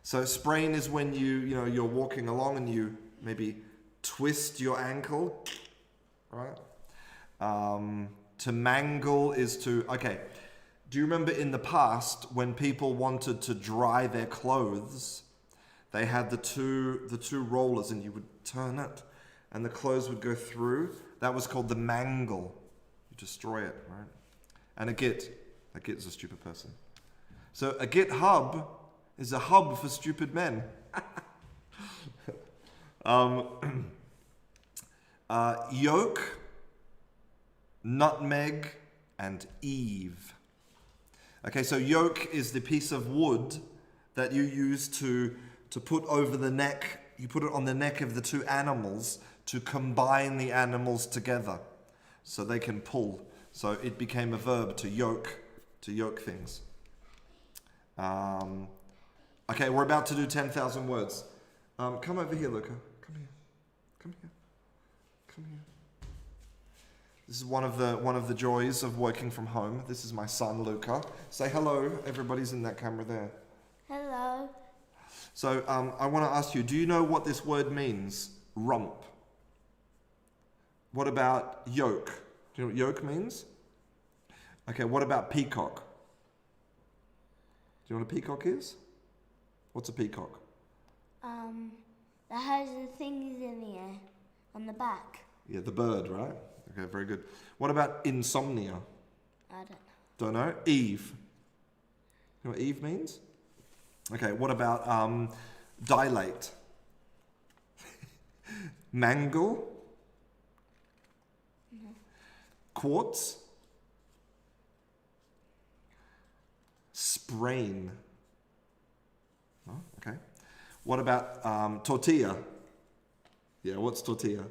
So sprain is when you're walking along and you maybe twist your ankle, right? To mangle is to, okay. Do you remember in the past when people wanted to dry their clothes, they had the two rollers and you would turn it and the clothes would go through? That was called the mangle. You destroy it, right? And a git is a stupid person. So a GitHub is a hub for stupid men. Yolk, nutmeg, and Eve. Okay, so yolk is the piece of wood that you use to put over the neck. You put it on the neck of the two animals to combine the animals together so they can pull. So it became a verb to yoke things. Okay, we're about to do 10,000 words. Come over here, Luca. Come Come here. This is one of the joys of working from home. This is my son, Luca. Say hello. Everybody's in that camera there. Hello. So I want to ask you, do you know what this word means? Rump. What about yoke? Do you know what yoke means? Okay, what about peacock? Do you know what a peacock is? What's a peacock? That has the things in the air on the back. Yeah, the bird, right? Okay, very good. What about insomnia? I don't know. Don't know. Eve. You know what Eve means? Okay, what about dilate? Mangle? No. Quartz? Sprain? No? Okay. What about tortilla? Yeah, what's tortilla?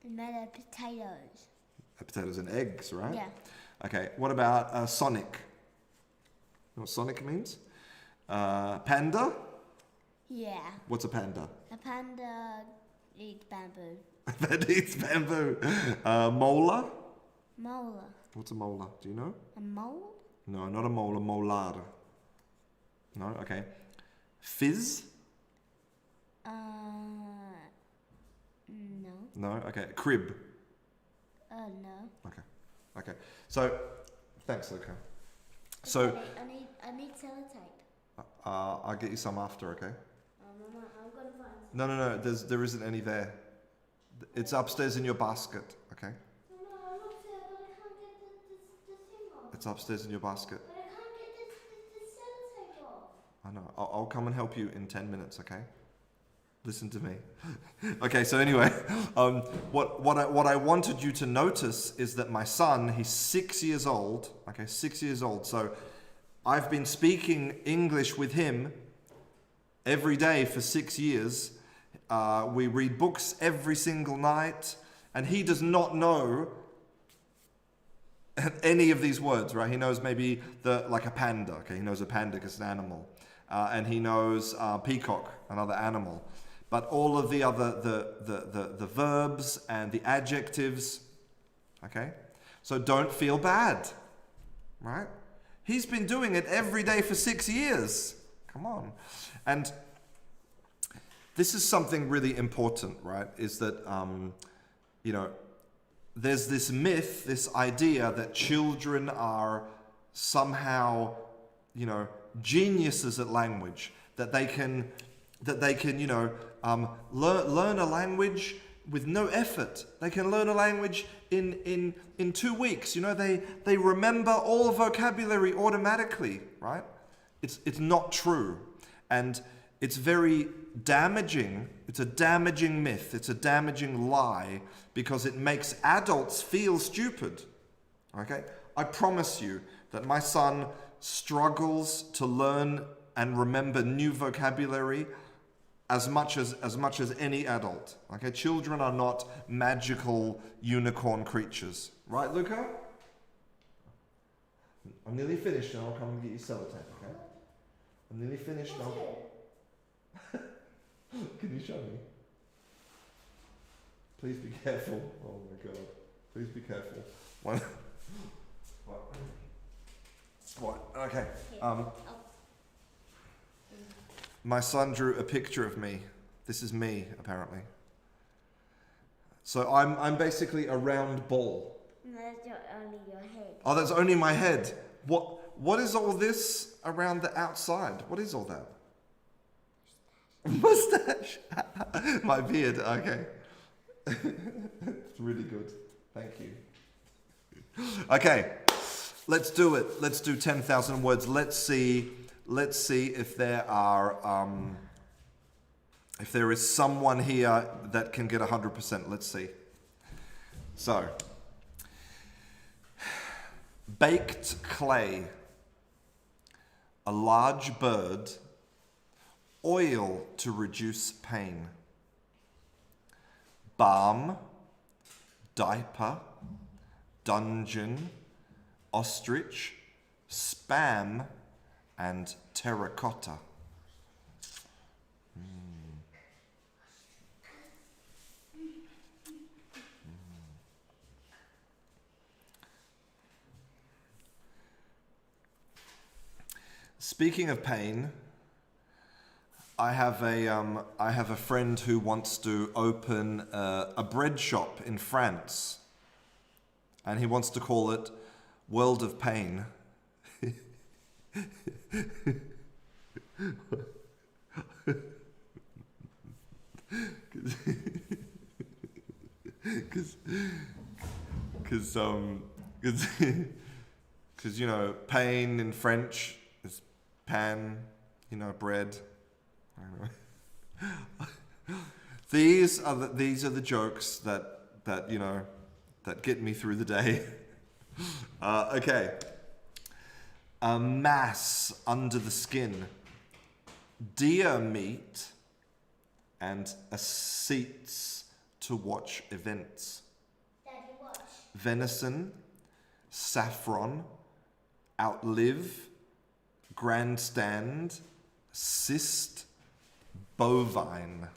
Made of potatoes. Potatoes and eggs, right? Yeah. Okay, what about sonic? You know what sonic means? Panda? Yeah. What's a panda? A panda eats bamboo. That eats bamboo. Molar? Molar. What's a molar? Do you know? A mole? No, not a molar, molar. No, okay. Fizz? No. No, okay. Crib? No. Okay, okay. So, thanks, Luca. So, Okay, I need sellotape. I'll get you some after, okay? Mama, I'm gonna find some. No. There isn't any there. It's upstairs in your basket, okay? No, I looked there, but I can't get the thing off. It's upstairs in your basket. But I can't get the sellotape off. I know. I'll come and help you in 10 minutes, okay? Listen to me. Okay, so anyway, what I wanted you to notice is that my son, he's 6 years old, okay, 6 years old. So I've been speaking English with him every day for 6 years. We read books every single night, and he does not know any of these words, right? He knows maybe like a panda, okay? He knows a panda because it's an animal. And he knows peacock, another animal. But all of the other, the verbs and the adjectives, okay? So don't feel bad, right? He's been doing it every day for 6 years. Come on. And this is something really important, right? Is that, there's this myth, this idea that children are somehow, geniuses at language, that they can learn a language with no effort. They can learn a language in 2 weeks. They remember all vocabulary automatically, right? It's not true. And it's very damaging. It's a damaging myth. It's a damaging lie because it makes adults feel stupid. Okay? I promise you that my son struggles to learn and remember new vocabulary as much as any adult. Okay? Children are not magical unicorn creatures. Right, Luca? I'm nearly finished now. I'll come and get you sellotape, okay? I'm nearly finished now. Can you show me? Please be careful. Oh my God. Please be careful. What? Okay. My son drew a picture of me. This is me, apparently. So I'm basically a round ball. That's only your head. Oh, that's only my head. What is all this around the outside? What is all that? Mustache. My beard. Okay. It's really good. Thank you. Okay. Let's do it. Let's do 10,000 words. Let's see if there is someone here that can get 100%. Let's see. So, baked clay, a large bird, oil to reduce pain, balm, diaper, dungeon, ostrich, spam, and terracotta. Speaking of pain, I have a friend who wants to open a bread shop in France, and he wants to call it World of Pain. Because you know, pain in French is pan, you know, bread. I don't know. These are the jokes that you know, that get me through the day. Okay. A mass under the skin, deer meat, and a seats to watch events. Daddy, watch. Venison, saffron, outlive, grandstand, cyst, bovine.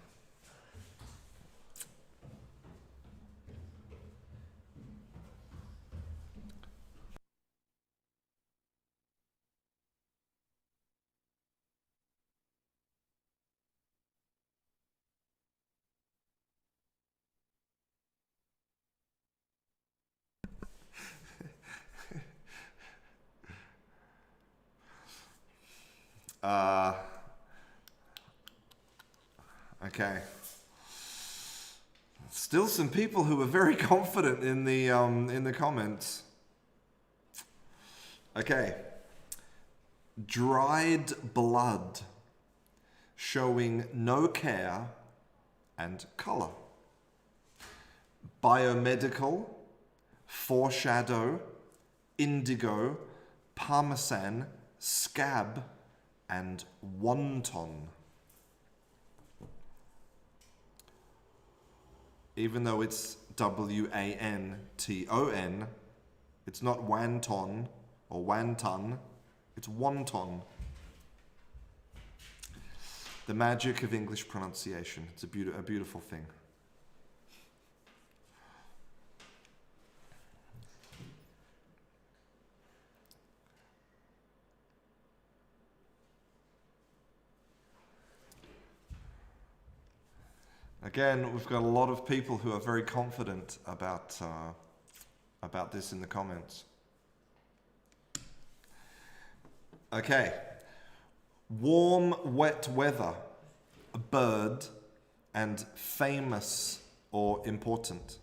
Okay. Still some people who are very confident in the comments. Okay. Dried blood, showing no care and color. Biomedical, foreshadow, indigo, parmesan, scab, and wonton. Even though it's W-A-N-T-O-N, it's not wanton or wanton, it's wonton. The magic of English pronunciation. It's a beautiful thing. Again, we've got a lot of people who are very confident about this in the comments. Okay. Warm, wet weather, a bird, and famous or important.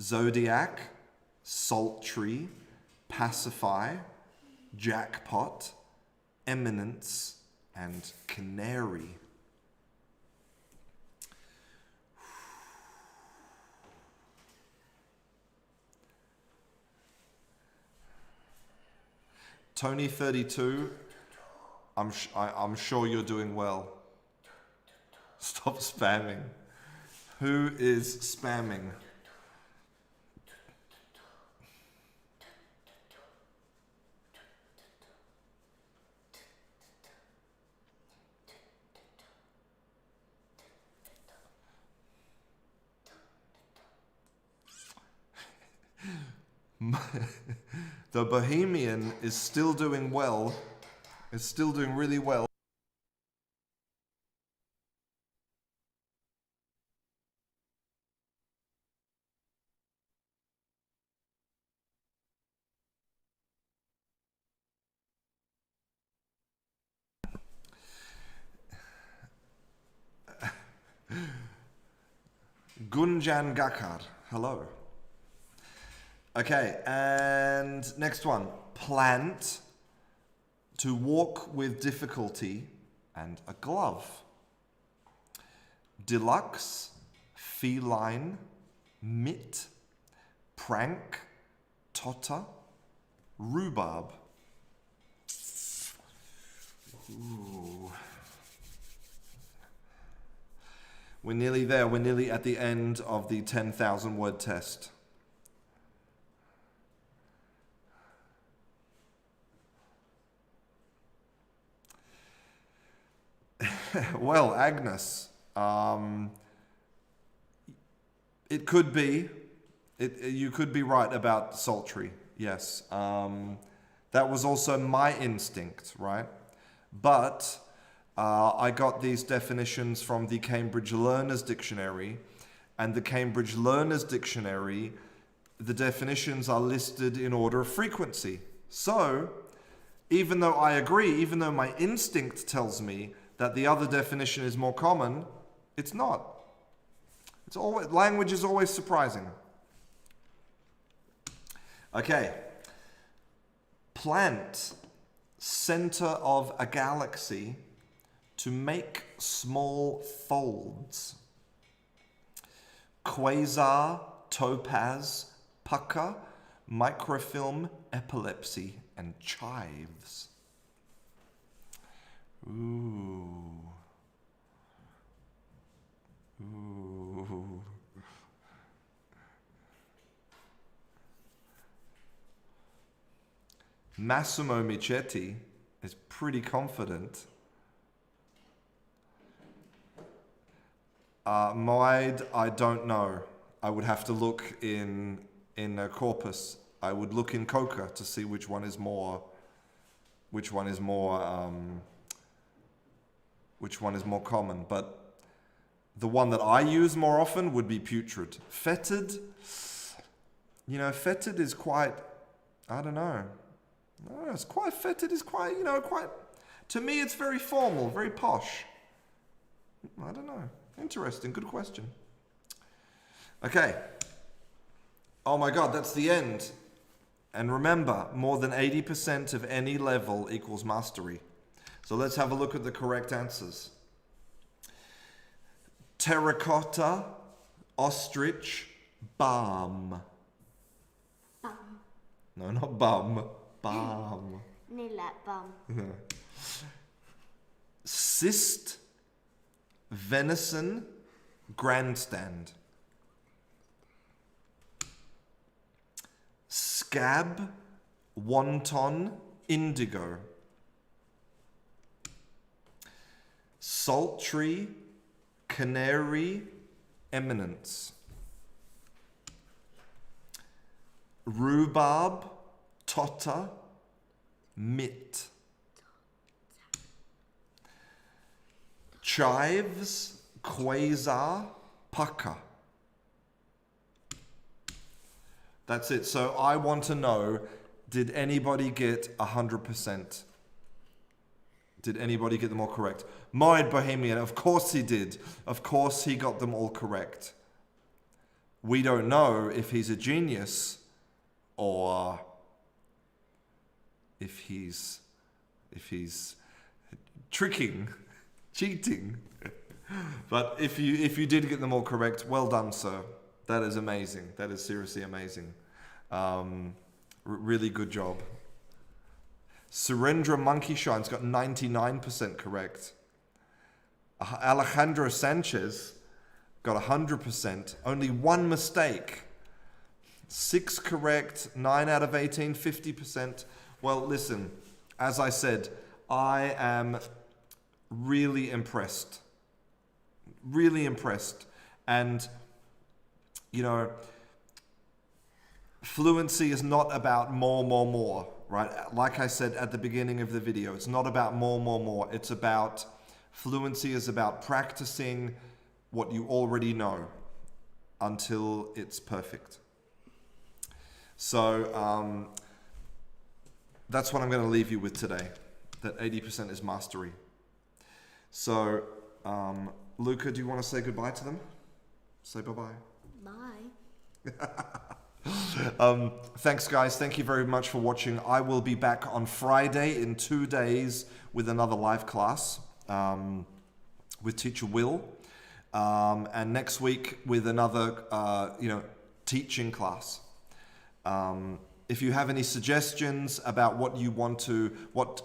Zodiac, sultry, pacify, jackpot, eminence, and canary. Tony32, I'm sure you're doing well. Stop spamming. Who is spamming? The Bohemian is still doing well. Is still doing really well. Gunjan Gakar, hello. Okay, and next one. Plant, to walk with difficulty, and a glove. Deluxe, feline, mitt, prank, totter, rhubarb. Ooh. We're nearly there. We're nearly at the end of the 10,000 word test. Well, Agnes, it could be. You could be right about sultry. Yes, That was also my instinct, right? But I got these definitions from the Cambridge Learner's Dictionary, and the Cambridge Learner's Dictionary, the definitions are listed in order of frequency. So, even though I agree, even though my instinct tells me that the other definition is more common, it's not. It's always, language is always surprising. Okay. Plant, center of a galaxy, to make small folds. Quasar, topaz, pucker, microfilm, epilepsy, and chives. Ooh. Ooh. Massimo Michetti is pretty confident. Moed, I don't know. I would have to look in a corpus. I would look in Coca to see which one is more common. But the one that I use more often would be putrid. Fetid, fetid is quite, I don't know. No, it's quite fetid. Is quite, quite. To me, it's very formal, very posh. I don't know. Interesting. Good question. Okay. Oh my God, that's the end. And remember, more than 80% of any level equals mastery. So let's have a look at the correct answers. Terracotta, ostrich, balm. Bum. No, not bum. Balm. Nearly like bum. Cyst, venison, grandstand. Scab, wonton, indigo. Sultry, canary, eminence. Rhubarb, tota, mit. Chives, quasar, pucker. That's it. So I want to know, did anybody get 100%? Did anybody get them all correct? Moed Bohemian, of course he did. Of course he got them all correct. We don't know if he's a genius or if he's tricking, cheating. But if you did get them all correct, well done, sir. That is amazing. That is seriously amazing. Really good job. Surendra Monkey Shine's got 99% correct. Alejandro Sanchez got 100%. Only one mistake. 6 correct, 9 out of 18, 50%. Well, listen, as I said, I am really impressed. Really impressed. And fluency is not about more, right? Like I said at the beginning of the video, it's not about more. It's about, fluency is about practicing what you already know until it's perfect. So that's what I'm going to leave you with today, that 80% is mastery. So, Luca, do you want to say goodbye to them? Say bye-bye. Bye. Thanks, guys. Thank you very much for watching. I will be back on Friday in 2 days with another live class with Teacher Will, and next week with another, teaching class. If you have any suggestions about what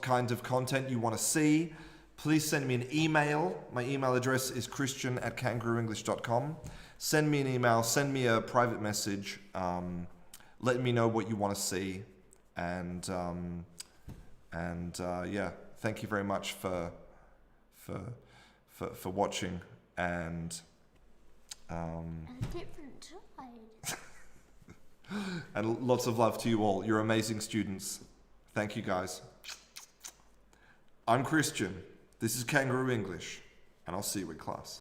kind of content you want to see, please send me an email. My email address is christian@kangarooenglish.com. Send me an email, send me a private message, let me know what you want to see, and thank you very much for watching, and A different side. and lots of love to you all. You're amazing students. Thank you, guys. I'm Christian. This is Kangaroo English, and I'll see you in class.